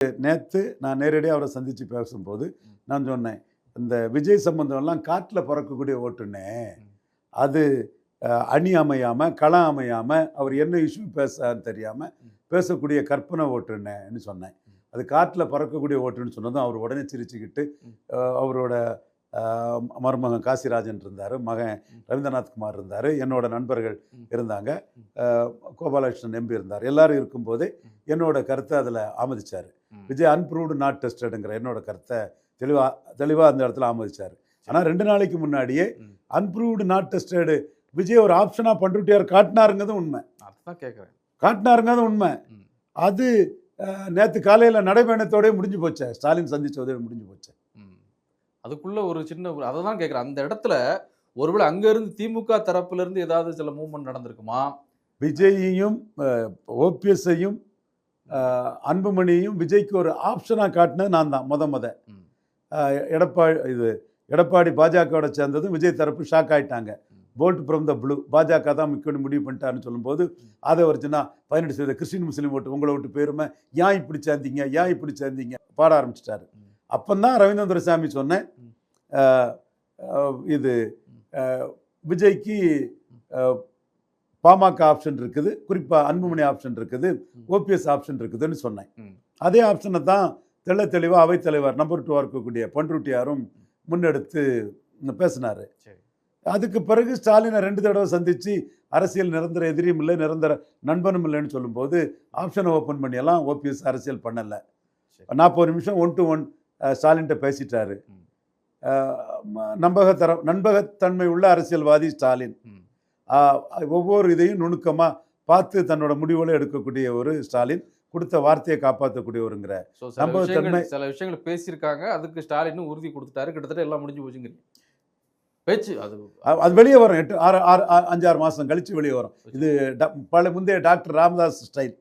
நேற்று நான் நேரடியாக அவரை சந்தித்து பேசும்போது நான் சொன்னேன், இந்த விஜய் சம்பந்தம்லாம் காட்டில் பறக்கக்கூடிய ஓட்டுனே, அது அணி அமையாமல் களம் அமையாமல் அவர் என்ன இஷ்யூ பேசான்னு தெரியாமல் பேசக்கூடிய கற்பனை ஓட்டுனேன்னு சொன்னேன். அது காட்டில் பறக்கக்கூடிய ஓட்டுன்னு சொன்னதும் அவர் உடனே சிரிச்சுக்கிட்டு அவரோட மருமகன் காசிராஜன் இருந்தார், மகன் ரவீந்திரநாத் குமார் இருந்தார், என்னோட நண்பர்கள் இருந்தாங்க, கோபாலகிருஷ்ணன் எம்பி இருந்தார். எல்லாரும் இருக்கும்போதே என்னோட கருத்தை அதில் ஆமதிச்சார். விஜய் அன்ப்ரூவ்டு நாட் டெஸ்டடுங்கிற என்னோட கருத்தை தெளிவாக அந்த இடத்துல ஆமதிச்சார். ஆனால் 2 நாளைக்கு முன்னாடியே அன்ப்ரூவ்டு நாட் டெஸ்டடு விஜய் ஒரு ஆப்ஷனாக பண்ருட்டியார் காட்டினாருங்கிறதும் உண்மை. அதான் கேட்குறேன், காட்டினாருங்கிறதும் உண்மை. அது நேற்று காலையில் நடைபயணத்தோடய முடிஞ்சு போச்சு, ஸ்டாலின் சந்திச்சதோட முடிஞ்சு போச்சு. அதுக்குள்ள ஒரு சின்ன அதை தான் கேட்குறேன். அந்த இடத்துல ஒருவேளை அங்கேருந்து திமுக தரப்புலேருந்து ஏதாவது சில மூவ்மெண்ட் நடந்திருக்குமா? விஜயையும் ஓபிஎஸ்ஸையும் அன்புமணியையும் விஜய்க்கு ஒரு ஆப்ஷனாக காட்டினது நான் தான் முத எடப்பாடி பாஜகவோட சேர்ந்ததும் விஜய் தரப்பு ஷாக் ஆகிட்டாங்க. போல்ட் ஃப்ரம் த ப்ளூ, பாஜக தான் முக்கியம் முடிவு பண்ணிட்டாருன்னு சொல்லும்போது அதை வச்சுன்னா 18% கிறிஸ்டின் முஸ்லீம் ஓட்டு உங்களை விட்டு பேருமே, ஏன் இப்படி சேர்ந்தீங்க பாட ஆரம்பிச்சிட்டாரு. அப்போந்தான் ரவீந்திரன் துரைசாமி சொன்னேன், இது விஜய்க்கு பாமக ஆப்ஷன் இருக்குது, குறிப்பாக அன்புமணி ஆப்ஷன் இருக்குது, ஓபிஎஸ் ஆப்ஷன் இருக்குதுன்னு சொன்னேன். அதே ஆப்ஷனை தான் தெளிவாக அவைத்தலைவர் நம்பர் 2 இருக்கக்கூடிய பண்ருட்டியாரும் முன்னெடுத்து பேசினார். அதுக்கு பிறகு ஸ்டாலினை 2 தடவை சந்தித்து அரசியல் நிரந்தர எதிரியும் இல்லை நிரந்தர நண்பனும் இல்லைன்னு சொல்லும்போது ஆப்ஷனை ஓப்பன் பண்ணியெல்லாம் ஓபிஎஸ் அரசியல் பண்ணலை. 40 நிமிஷம் 1 to 1 ஸ்டாலின்கிட்ட பேசிட்டாரு. நம்பகத்தன்மை உள்ள அரசியல்வாதி ஸ்டாலின். ஒவ்வொரு இதையும் நுணுக்கமாக பார்த்து தன்னோட முடிவுகளை எடுக்கக்கூடிய ஒரு ஸ்டாலின், கொடுத்த வார்த்தையை காப்பாற்றக்கூடியவருங்கிற நம்பகத்தன்மை. சில விஷயங்கள் பேசியிருக்காங்க, அதுக்கு ஸ்டாலின் உறுதி கொடுத்துட்டாரு. கிட்டத்தட்ட எல்லாம் முடிஞ்சு போச்சுங்க பேச்சு. அது வெளியே வரும், 5-6 மாதம் கழித்து வெளியே வரும். இது முந்தைய டாக்டர் ராமதாஸ் ஸ்டைல்.